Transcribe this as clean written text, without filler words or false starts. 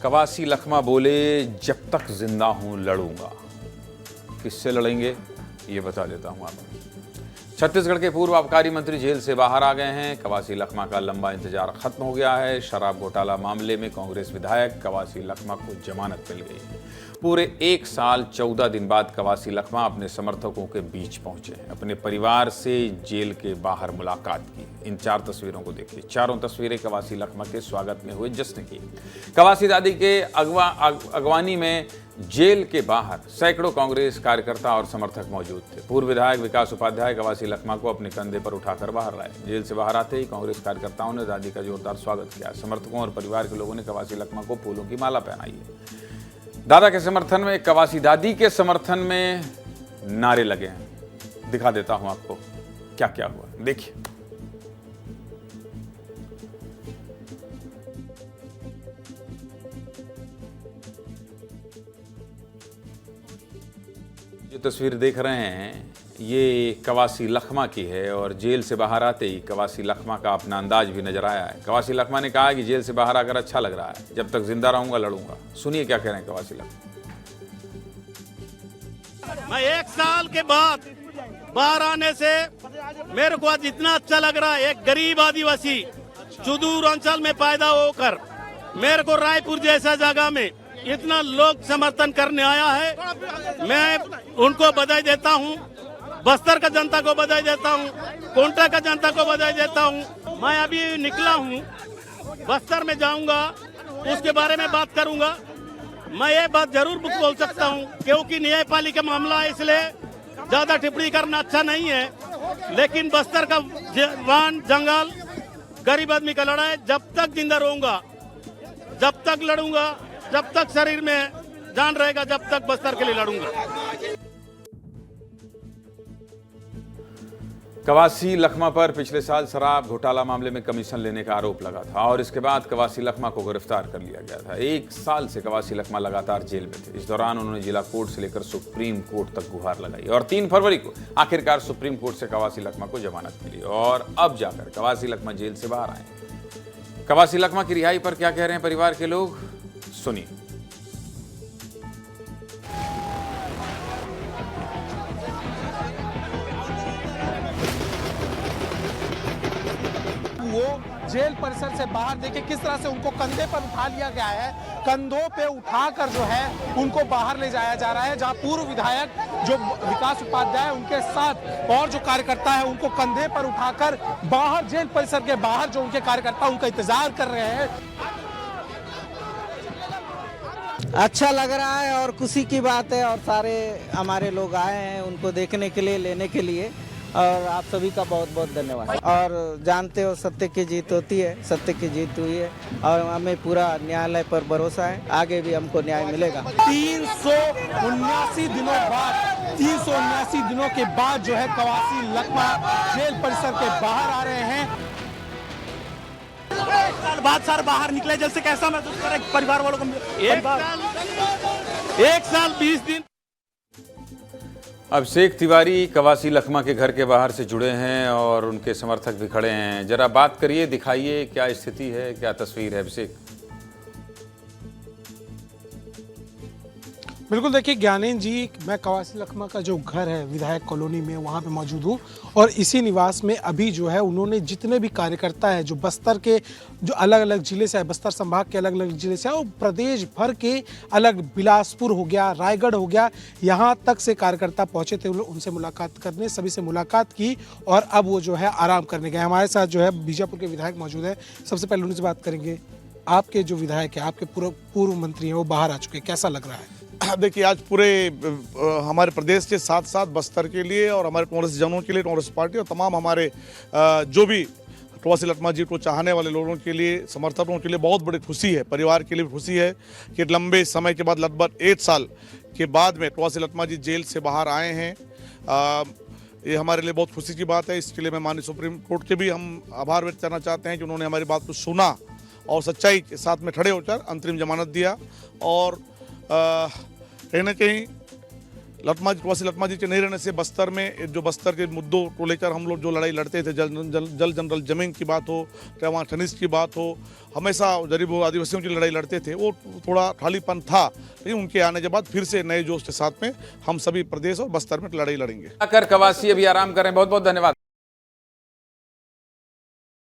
कवासी लखमा बोले, जब तक जिंदा हूं लड़ूंगा। किससे लड़ेंगे ये बता देता हूं आपको। छत्तीसगढ़ के पूर्व आबकारी मंत्री जेल से बाहर आ गए हैं। कवासी लखमा का लंबा इंतजार खत्म हो गया है। शराब घोटाला मामले में कांग्रेस विधायक कवासी लखमा को जमानत मिल गई है। पूरे 1 साल 14 दिन बाद कवासी लखमा अपने समर्थकों के बीच पहुंचे, अपने परिवार से जेल के बाहर मुलाकात की। इन 4 तस्वीरों को देखिए। चारों तस्वीरें कवासी लखमा के स्वागत में हुए जश्न की। कवासी दादी के अगवानी में जेल के बाहर सैकड़ों कांग्रेस कार्यकर्ता और समर्थक मौजूद थे। पूर्व विधायक विकास उपाध्याय कवासी लखमा को अपने कंधे पर उठाकर बाहर लाए। जेल से बाहर आते ही कांग्रेस कार्यकर्ताओं ने दादी का जोरदार स्वागत किया। समर्थकों और परिवार के लोगों ने कवासी लखमा को फूलों की माला पहनाई है। दादा के समर्थन में, कवासी दादी के समर्थन में नारे लगे हैं। दिखा देता हूं आपको क्या क्या हुआ, देखिए। जो तस्वीर देख रहे हैं ये कवासी लखमा की है और जेल से बाहर आते ही कवासी लखमा का अपना अंदाज भी नजर आया है। कवासी लखमा ने कहा कि जेल से बाहर आकर अच्छा लग रहा है, जब तक जिंदा रहूंगा लड़ूंगा। सुनिए क्या कह रहे हैं कवासी लखमा। मैं 1 साल के बाद बाहर आने से मेरे को आज इतना अच्छा लग रहा है। एक गरीब आदिवासी सुदूर अंचल में पैदा होकर मेरे को रायपुर जैसा जगह में इतना लोग समर्थन करने आया है। मैं उनको बधाई देता हूँ। बस्तर का जनता को बधाई देता हूँ, कोंटा का जनता को बधाई देता हूँ। मैं अभी निकला हूँ, बस्तर में जाऊंगा, उसके बारे में बात करूंगा। मैं ये बात जरूर बोल सकता हूँ क्योंकि न्यायपालिका मामला है, इसलिए ज्यादा टिप्पणी करना अच्छा नहीं है। लेकिन बस्तर का वन जंगल गरीब आदमी का लड़ाई, जब तक जिंदा रहूंगा, जब तक लड़ूंगा, जब तक शरीर में जान रहेगा, जब तक बस्तर के लिए लड़ूंगा। कवासी लखमा पर पिछले साल शराब घोटाला मामले में कमीशन लेने का आरोप लगा था और इसके बाद कवासी लखमा को गिरफ्तार कर लिया गया था। 1 साल से कवासी लखमा लगातार जेल में थे। इस दौरान उन्होंने जिला कोर्ट से लेकर सुप्रीम कोर्ट तक गुहार लगाई और 3 फरवरी को आखिरकार सुप्रीम कोर्ट से कवासी लखमा को जमानत मिली और अब जाकर कवासी लखमा जेल से बाहर आए। कवासी लखमा की रिहाई पर क्या कह रहे हैं परिवार के लोग, सुनिए। वो जेल परिसर से बाहर देखिए किस तरह से उनको कंधे पर उठा लिया गया है। कंधों पे उठाकर जो है उनको बाहर ले जाया जा रहा है, जहां पूर्व विधायक जो विकास उपाध्याय उनके साथ और जो कार्यकर्ता है उनको कंधे पर उठाकर बाहर जेल परिसर के बाहर जो उनके कार्यकर्ता उनका इंतजार कर रहे हैं। अच्छा लग रहा है और खुशी की बात है और सारे हमारे लोग आए हैं उनको देखने के लिए, लेने के लिए, और आप सभी का बहुत बहुत धन्यवाद। और जानते हो सत्य की जीत होती है, सत्य की जीत हुई है और हमें पूरा न्यायालय पर भरोसा है, आगे भी हमको न्याय मिलेगा। 379 दिनों के बाद जो है कवासी लखमा जेल परिसर के बाहर आ रहे हैं। 1 साल बाद सर बाहर निकले, जैसे कैसा महसूस कर रहे परिवार वालों को? 1 साल 20 दिन। अब शेख तिवारी कवासी लखमा के घर के बाहर से जुड़े हैं और उनके समर्थक भी खड़े हैं। जरा बात करिए, दिखाइए क्या स्थिति है, क्या तस्वीर है अभिषेक। बिल्कुल, देखिए ज्ञानेन जी, मैं कवासी लखमा का जो घर है विधायक कॉलोनी में वहाँ पे मौजूद हूँ और इसी निवास में अभी जो है उन्होंने जितने भी कार्यकर्ता है जो बस्तर के जो अलग अलग जिले से है, बस्तर संभाग के अलग अलग जिले से है और प्रदेश भर के अलग, बिलासपुर हो गया, रायगढ़ हो गया, यहाँ तक से कार्यकर्ता पहुँचे थे उनसे मुलाकात करने, सभी से मुलाकात की और अब वो जो है आराम करने गए। हमारे साथ जो है बीजापुर के विधायक मौजूद है, सबसे पहले उनसे बात करेंगे। आपके जो विधायक है, आपके पूर्व मंत्री हैं, वो बाहर आ चुके हैं, कैसा लग रहा है? देखिए, आज पूरे हमारे प्रदेश के साथ साथ बस्तर के लिए और हमारे कांग्रेस जनों के लिए, कांग्रेस पार्टी और तमाम हमारे जो भी कवासी लखमा जी को चाहने वाले लोगों के लिए, समर्थकों के लिए बहुत बड़ी खुशी है। परिवार के लिए खुशी है कि लंबे समय के बाद, लगभग 1 साल के बाद में कवासी लखमा जी जेल से बाहर आए हैं। ये हमारे लिए बहुत खुशी की बात है। इसके लिए मैं माननीय सुप्रीम कोर्ट के भी हम आभार व्यक्त करना चाहते हैं कि उन्होंने हमारी बात को सुना और सच्चाई के साथ में खड़े होकर अंतरिम जमानत दिया और कहीं ना कहीं प्रवासी लखमा जी के नहीं रहने से बस्तर में जो बस्तर के मुद्दों को लेकर हम लोग जो लड़ाई लड़ते थे, जल जनरल जमीन की बात हो, चाहे वहाँ खनिज की बात हो, हमेशा गरीबों आदिवासियों की लड़ाई लड़ते थे, वो थोड़ा खालीपन था। लेकिन उनके आने के बाद फिर से नए जोश के साथ में हम सभी प्रदेश और बस्तर में लड़ाई लड़ेंगे। कवासी अभी आराम करें। बहुत बहुत धन्यवाद।